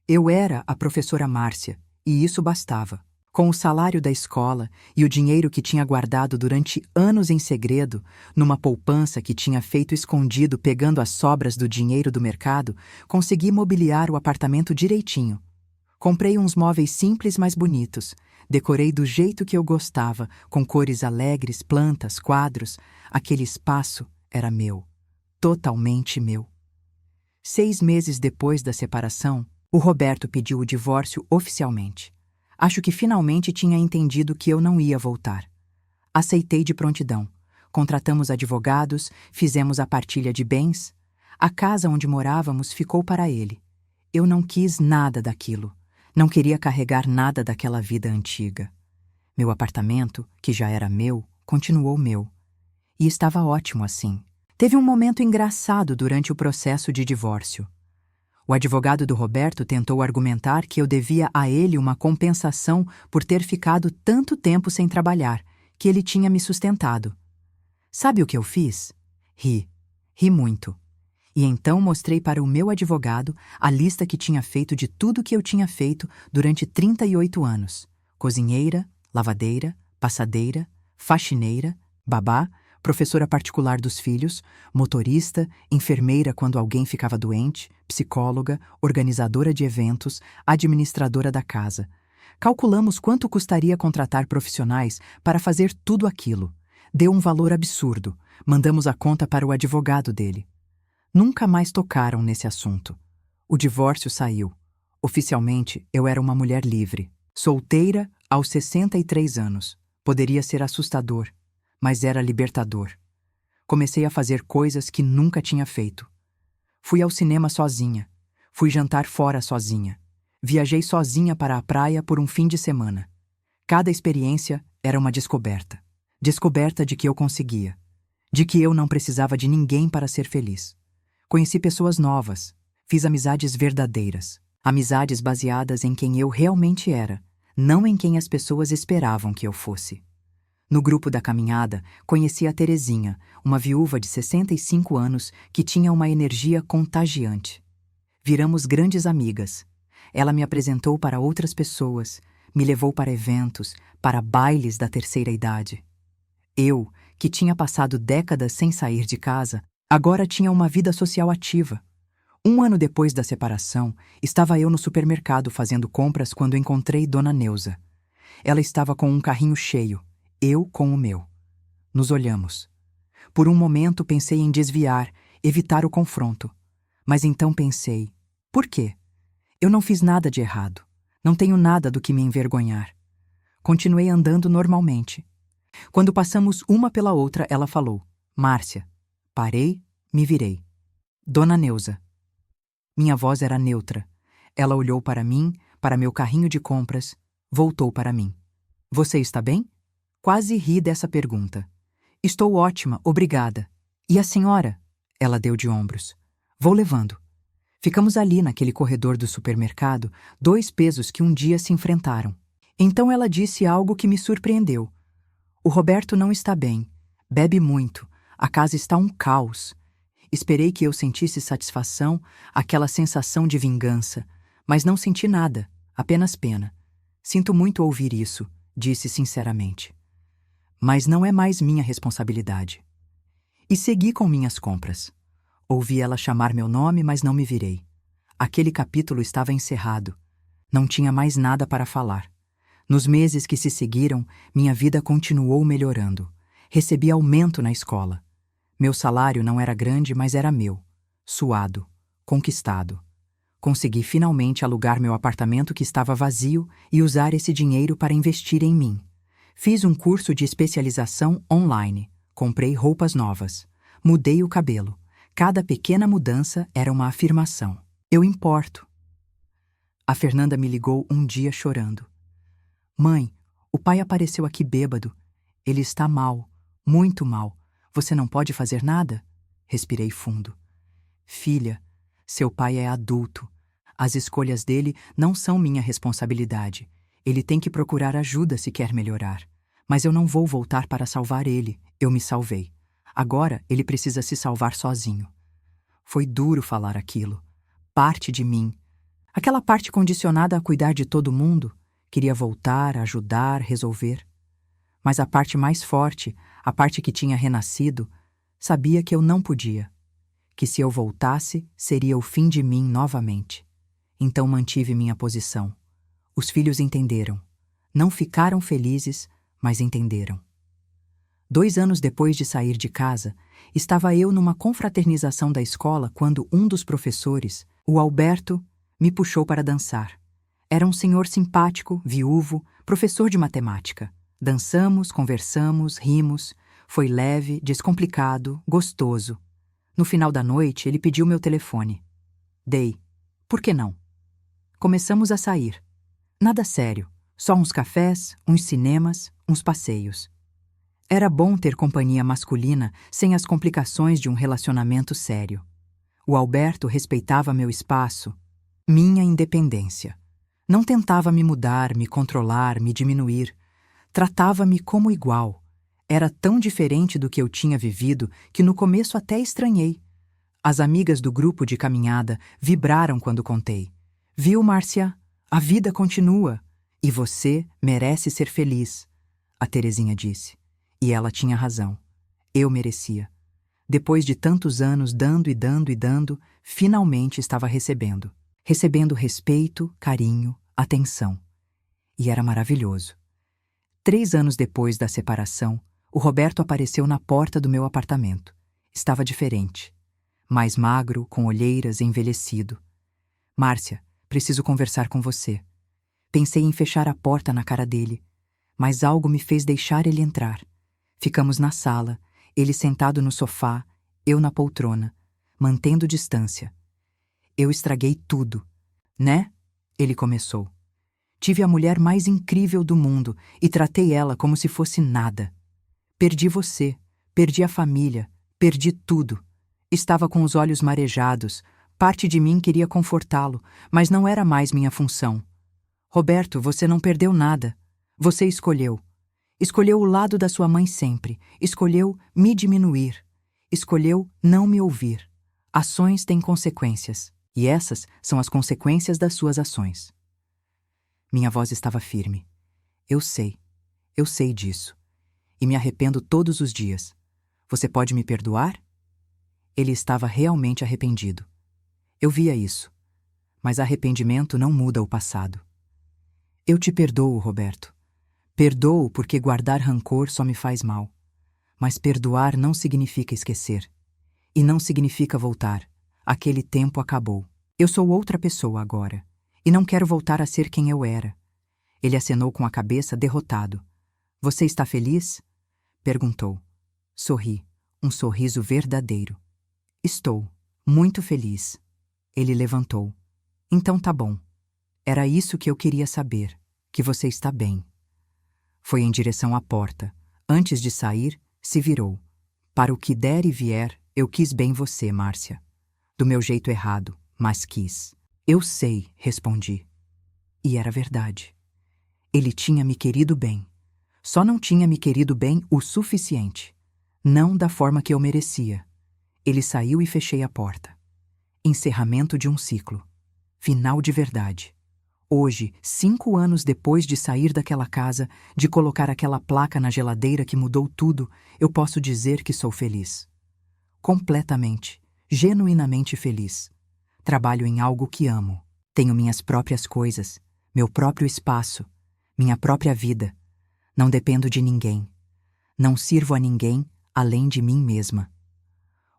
Eu era a professora Márcia, e isso bastava. Com o salário da escola e o dinheiro que tinha guardado durante anos em segredo, numa poupança que tinha feito escondido pegando as sobras do dinheiro do mercado, consegui mobiliar o apartamento direitinho. Comprei uns móveis simples, mas bonitos. Decorei do jeito que eu gostava, com cores alegres, plantas, quadros. Aquele espaço era meu. Totalmente meu. 6 meses depois da separação, o Roberto pediu o divórcio oficialmente. Acho que finalmente tinha entendido que eu não ia voltar. Aceitei de prontidão. Contratamos advogados, fizemos a partilha de bens. A casa onde morávamos ficou para ele. Eu não quis nada daquilo. Não queria carregar nada daquela vida antiga. Meu apartamento, que já era meu, continuou meu. E estava ótimo assim. Teve um momento engraçado durante o processo de divórcio. O advogado do Roberto tentou argumentar que eu devia a ele uma compensação por ter ficado tanto tempo sem trabalhar, que ele tinha me sustentado. Sabe o que eu fiz? Ri. Ri muito. E então mostrei para o meu advogado a lista que tinha feito de tudo que eu tinha feito durante 38 anos. Cozinheira, lavadeira, passadeira, faxineira, babá, professora particular dos filhos, motorista, enfermeira quando alguém ficava doente, psicóloga, organizadora de eventos, administradora da casa. Calculamos quanto custaria contratar profissionais para fazer tudo aquilo. Deu um valor absurdo. Mandamos a conta para o advogado dele. Nunca mais tocaram nesse assunto. O divórcio saiu. Oficialmente, eu era uma mulher livre. Solteira aos 63 anos. Poderia ser assustador, mas era libertador. Comecei a fazer coisas que nunca tinha feito. Fui ao cinema sozinha. Fui jantar fora sozinha. Viajei sozinha para a praia por um fim de semana. Cada experiência era uma descoberta. Descoberta de que eu conseguia. De que eu não precisava de ninguém para ser feliz. Conheci pessoas novas. Fiz amizades verdadeiras. Amizades baseadas em quem eu realmente era, não em quem as pessoas esperavam que eu fosse. No grupo da caminhada, conheci a Terezinha, uma viúva de 65 anos que tinha uma energia contagiante. Viramos grandes amigas. Ela me apresentou para outras pessoas, me levou para eventos, para bailes da terceira idade. Eu, que tinha passado décadas sem sair de casa, agora tinha uma vida social ativa. 1 ano depois da separação, estava eu no supermercado fazendo compras quando encontrei Dona Neuza. Ela estava com um carrinho cheio, eu com o meu. Nos olhamos. Por um momento pensei em desviar, evitar o confronto. Mas então pensei, por quê? Eu não fiz nada de errado. Não tenho nada do que me envergonhar. Continuei andando normalmente. Quando passamos uma pela outra, ela falou: Márcia. Parei, me virei. Dona Neuza. Minha voz era neutra. Ela olhou para mim, para meu carrinho de compras, voltou para mim. Você está bem? Quase ri dessa pergunta. Estou ótima, obrigada. E a senhora? Ela deu de ombros. Vou levando. Ficamos ali naquele corredor do supermercado, dois pesos que um dia se enfrentaram. Então ela disse algo que me surpreendeu. O Roberto não está bem. Bebe muito. A casa está um caos. Esperei que eu sentisse satisfação, aquela sensação de vingança, mas não senti nada, apenas pena. Sinto muito ouvir isso, disse sinceramente. Mas não é mais minha responsabilidade. E segui com minhas compras. Ouvi ela chamar meu nome, mas não me virei. Aquele capítulo estava encerrado. Não tinha mais nada para falar. Nos meses que se seguiram, minha vida continuou melhorando. Recebi aumento na escola. Meu salário não era grande, mas era meu. Suado, conquistado. Consegui finalmente alugar meu apartamento que estava vazio e usar esse dinheiro para investir em mim. Fiz um curso de especialização online. Comprei roupas novas. Mudei o cabelo. Cada pequena mudança era uma afirmação. Eu importo. A Fernanda me ligou um dia chorando. Mãe, o pai apareceu aqui bêbado. Ele está mal, muito mal. Você não pode fazer nada? Respirei fundo. Filha, seu pai é adulto. As escolhas dele não são minha responsabilidade. Ele tem que procurar ajuda se quer melhorar. Mas eu não vou voltar para salvar ele. Eu me salvei. Agora ele precisa se salvar sozinho. Foi duro falar aquilo. Parte de mim. Aquela parte condicionada a cuidar de todo mundo, queria voltar, ajudar, resolver. Mas a parte mais forte, a parte que tinha renascido, sabia que eu não podia. Que se eu voltasse, seria o fim de mim novamente. Então mantive minha posição. Os filhos entenderam. Não ficaram felizes, mas entenderam. 2 anos depois de sair de casa, estava eu numa confraternização da escola quando um dos professores, o Alberto, me puxou para dançar. Era um senhor simpático, viúvo, professor de matemática. Dançamos, conversamos, rimos. Foi leve, descomplicado, gostoso. No final da noite, ele pediu meu telefone. Dei. Por que não? Começamos a sair. Nada sério. Só uns cafés, uns cinemas, uns passeios. Era bom ter companhia masculina sem as complicações de um relacionamento sério. O Alberto respeitava meu espaço, minha independência. Não tentava me mudar, me controlar, me diminuir. Tratava-me como igual. Era tão diferente do que eu tinha vivido que no começo até estranhei. As amigas do grupo de caminhada vibraram quando contei. Viu, Márcia? A vida continua. E você merece ser feliz, a Terezinha disse. E ela tinha razão. Eu merecia. Depois de tantos anos dando e dando e dando, finalmente estava recebendo. Recebendo respeito, carinho, atenção. E era maravilhoso. 3 anos depois da separação, o Roberto apareceu na porta do meu apartamento. Estava diferente. Mais magro, com olheiras, envelhecido. Márcia, preciso conversar com você. Pensei em fechar a porta na cara dele, mas algo me fez deixar ele entrar. Ficamos na sala, ele sentado no sofá, eu na poltrona, mantendo distância. Eu estraguei tudo, né? Ele começou. Tive a mulher mais incrível do mundo e tratei ela como se fosse nada. Perdi você, perdi a família, perdi tudo. Estava com os olhos marejados, parte de mim queria confortá-lo, mas não era mais minha função. Roberto, você não perdeu nada. Você escolheu. Escolheu o lado da sua mãe sempre. Escolheu me diminuir. Escolheu não me ouvir. Ações têm consequências, e essas são as consequências das suas ações. Minha voz estava firme. Eu sei disso. E me arrependo todos os dias. Você pode me perdoar? Ele estava realmente arrependido. Eu via isso. Mas arrependimento não muda o passado. Eu te perdoo, Roberto. Perdoo porque guardar rancor só me faz mal. Mas perdoar não significa esquecer. E não significa voltar. Aquele tempo acabou. Eu sou outra pessoa agora. E não quero voltar a ser quem eu era. Ele acenou com a cabeça, derrotado. Você está feliz? Perguntou. Sorri, um sorriso verdadeiro. Estou, muito feliz. Ele levantou. Então tá bom. Era isso que eu queria saber, que você está bem. Foi em direção à porta. Antes de sair, se virou. Para o que der e vier, eu quis bem você, Márcia. Do meu jeito errado, mas quis. Eu sei, respondi. E era verdade. Ele tinha me querido bem. Só não tinha me querido bem o suficiente. Não da forma que eu merecia. Ele saiu e fechei a porta. Encerramento de um ciclo. Final de verdade. Hoje, 5 anos depois de sair daquela casa, de colocar aquela placa na geladeira que mudou tudo, eu posso dizer que sou feliz. Completamente, genuinamente feliz. Trabalho em algo que amo. Tenho minhas próprias coisas, meu próprio espaço, minha própria vida. Não dependo de ninguém. Não sirvo a ninguém além de mim mesma.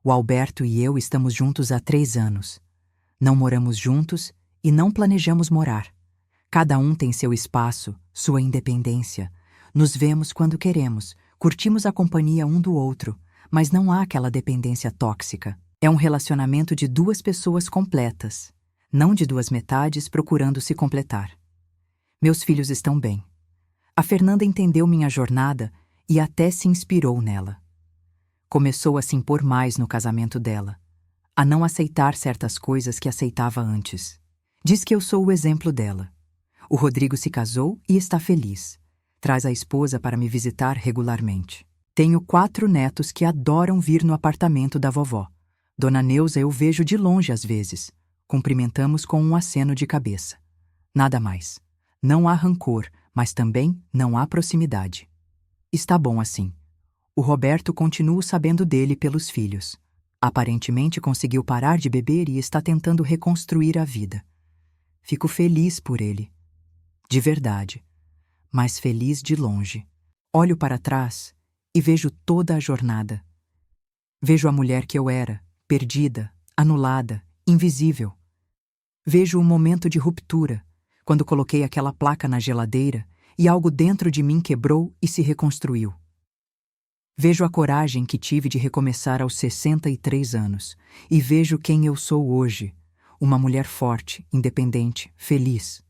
O Alberto e eu estamos juntos há 3 anos. Não moramos juntos e não planejamos morar. Cada um tem seu espaço, sua independência. Nos vemos quando queremos, curtimos a companhia um do outro, mas não há aquela dependência tóxica. É um relacionamento de 2 pessoas completas, não de 2 metades procurando se completar. Meus filhos estão bem. A Fernanda entendeu minha jornada e até se inspirou nela. Começou a se impor mais no casamento dela, a não aceitar certas coisas que aceitava antes. Diz que eu sou o exemplo dela. O Rodrigo se casou e está feliz. Traz a esposa para me visitar regularmente. Tenho 4 netos que adoram vir no apartamento da vovó. Dona Neuza eu vejo de longe às vezes. Cumprimentamos com um aceno de cabeça. Nada mais. Não há rancor, mas também não há proximidade. Está bom assim. O Roberto continua sabendo dele pelos filhos. Aparentemente conseguiu parar de beber e está tentando reconstruir a vida. Fico feliz por ele. De verdade. Mas feliz de longe. Olho para trás e vejo toda a jornada. Vejo a mulher que eu era, perdida, anulada, invisível. Vejo o momento de ruptura, quando coloquei aquela placa na geladeira e algo dentro de mim quebrou e se reconstruiu. Vejo a coragem que tive de recomeçar aos 63 anos e vejo quem eu sou hoje, uma mulher forte, independente, feliz.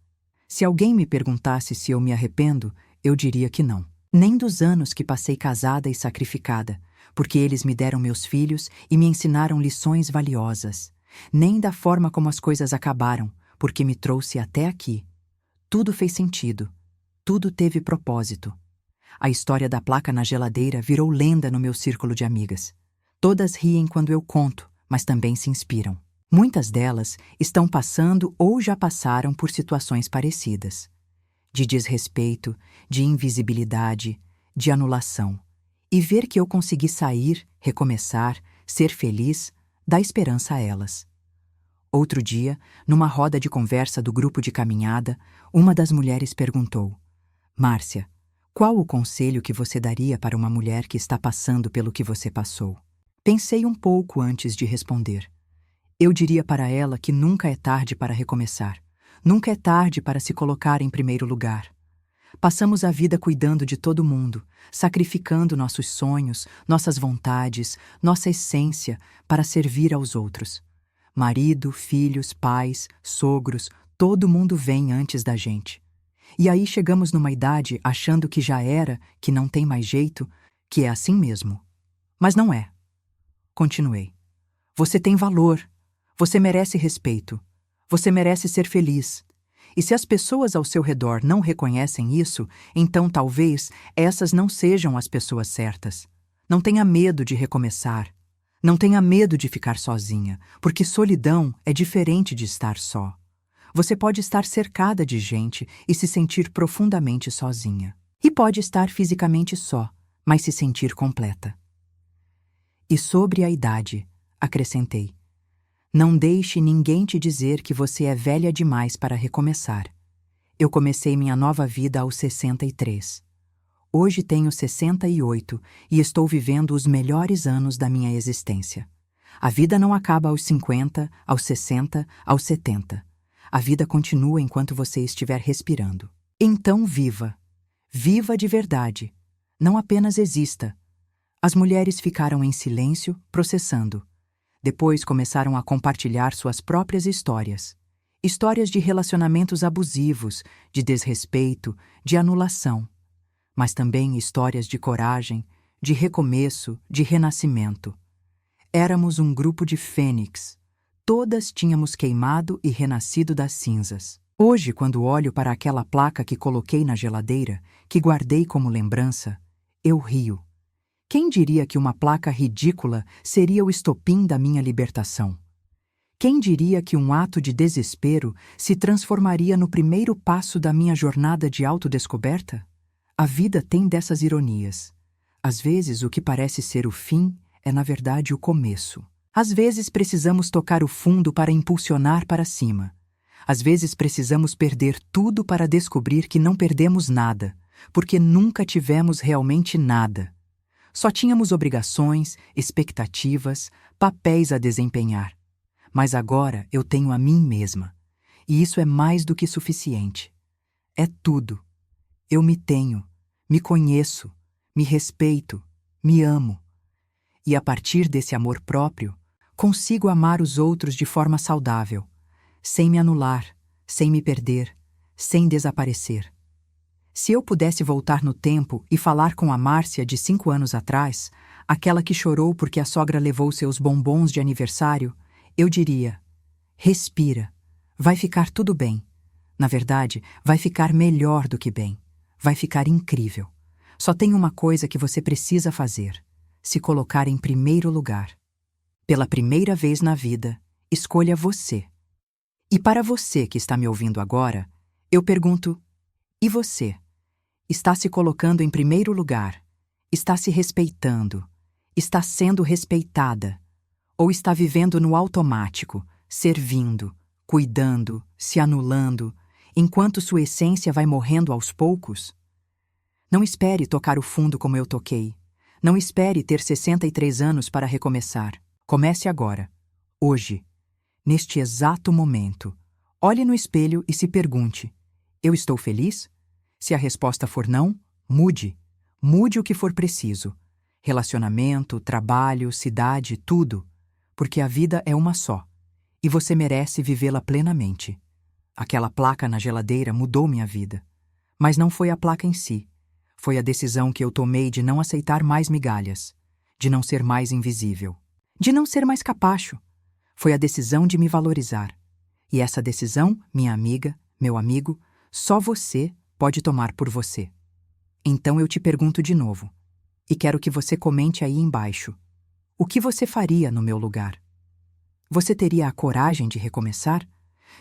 Se alguém me perguntasse se eu me arrependo, eu diria que não. Nem dos anos que passei casada e sacrificada, porque eles me deram meus filhos e me ensinaram lições valiosas. Nem da forma como as coisas acabaram, porque me trouxe até aqui. Tudo fez sentido. Tudo teve propósito. A história da placa na geladeira virou lenda no meu círculo de amigas. Todas riem quando eu conto, mas também se inspiram. Muitas delas estão passando ou já passaram por situações parecidas. De desrespeito, de invisibilidade, de anulação. E ver que eu consegui sair, recomeçar, ser feliz, dá esperança a elas. Outro dia, numa roda de conversa do grupo de caminhada, uma das mulheres perguntou: Márcia, qual o conselho que você daria para uma mulher que está passando pelo que você passou? Pensei um pouco antes de responder. Eu diria para ela que nunca é tarde para recomeçar. Nunca é tarde para se colocar em primeiro lugar. Passamos a vida cuidando de todo mundo, sacrificando nossos sonhos, nossas vontades, nossa essência para servir aos outros. Marido, filhos, pais, sogros, todo mundo vem antes da gente. E aí chegamos numa idade achando que já era, que não tem mais jeito, que é assim mesmo. Mas não é. Continuei. Você tem valor. Você merece respeito. Você merece ser feliz. E se as pessoas ao seu redor não reconhecem isso, então talvez essas não sejam as pessoas certas. Não tenha medo de recomeçar. Não tenha medo de ficar sozinha, porque solidão é diferente de estar só. Você pode estar cercada de gente e se sentir profundamente sozinha. E pode estar fisicamente só, mas se sentir completa. E sobre a idade, acrescentei. Não deixe ninguém te dizer que você é velha demais para recomeçar. Eu comecei minha nova vida aos 63. Hoje tenho 68 e estou vivendo os melhores anos da minha existência. A vida não acaba aos 50, aos 60, aos 70. A vida continua enquanto você estiver respirando. Então viva. Viva de verdade. Não apenas exista. As mulheres ficaram em silêncio, processando. Depois começaram a compartilhar suas próprias histórias. Histórias de relacionamentos abusivos, de desrespeito, de anulação. Mas também histórias de coragem, de recomeço, de renascimento. Éramos um grupo de fênix. Todas tínhamos queimado e renascido das cinzas. Hoje, quando olho para aquela placa que coloquei na geladeira, que guardei como lembrança, eu rio. Quem diria que uma placa ridícula seria o estopim da minha libertação? Quem diria que um ato de desespero se transformaria no primeiro passo da minha jornada de autodescoberta? A vida tem dessas ironias. Às vezes, o que parece ser o fim é, na verdade, o começo. Às vezes, precisamos tocar o fundo para impulsionar para cima. Às vezes, precisamos perder tudo para descobrir que não perdemos nada, porque nunca tivemos realmente nada. Só tínhamos obrigações, expectativas, papéis a desempenhar. Mas agora eu tenho a mim mesma. E isso é mais do que suficiente. É tudo. Eu me tenho, me conheço, me respeito, me amo. E a partir desse amor próprio, consigo amar os outros de forma saudável, sem me anular, sem me perder, sem desaparecer. Se eu pudesse voltar no tempo e falar com a Márcia de 5 anos atrás, aquela que chorou porque a sogra levou seus bombons de aniversário, eu diria: respira, vai ficar tudo bem. Na verdade, vai ficar melhor do que bem. Vai ficar incrível. Só tem uma coisa que você precisa fazer: se colocar em primeiro lugar. Pela primeira vez na vida, escolha você. E para você que está me ouvindo agora, eu pergunto: e você? Está se colocando em primeiro lugar? Está se respeitando? Está sendo respeitada? Ou está vivendo no automático, servindo, cuidando, se anulando, enquanto sua essência vai morrendo aos poucos? Não espere tocar o fundo como eu toquei. Não espere ter 63 anos para recomeçar. Comece agora, hoje, neste exato momento. Olhe no espelho e se pergunte: eu estou feliz? Se a resposta for não, mude. Mude o que for preciso. Relacionamento, trabalho, cidade, tudo. Porque a vida é uma só. E você merece vivê-la plenamente. Aquela placa na geladeira mudou minha vida. Mas não foi a placa em si. Foi a decisão que eu tomei de não aceitar mais migalhas. De não ser mais invisível. De não ser mais capacho. Foi a decisão de me valorizar. E essa decisão, minha amiga, meu amigo, só você pode tomar por você. Então eu te pergunto de novo, e quero que você comente aí embaixo: o que você faria no meu lugar? Você teria a coragem de recomeçar?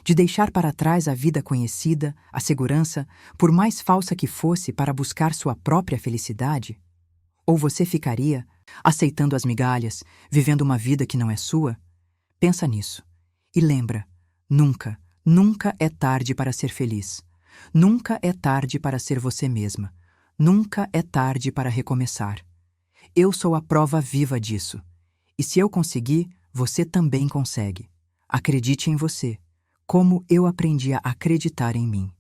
De deixar para trás a vida conhecida, a segurança, por mais falsa que fosse, para buscar sua própria felicidade? Ou você ficaria, aceitando as migalhas, vivendo uma vida que não é sua? Pensa nisso. E lembra, nunca, nunca é tarde para ser feliz. Nunca é tarde para ser você mesma. Nunca é tarde para recomeçar. Eu sou a prova viva disso. E se eu conseguir, você também consegue. Acredite em você, como eu aprendi a acreditar em mim.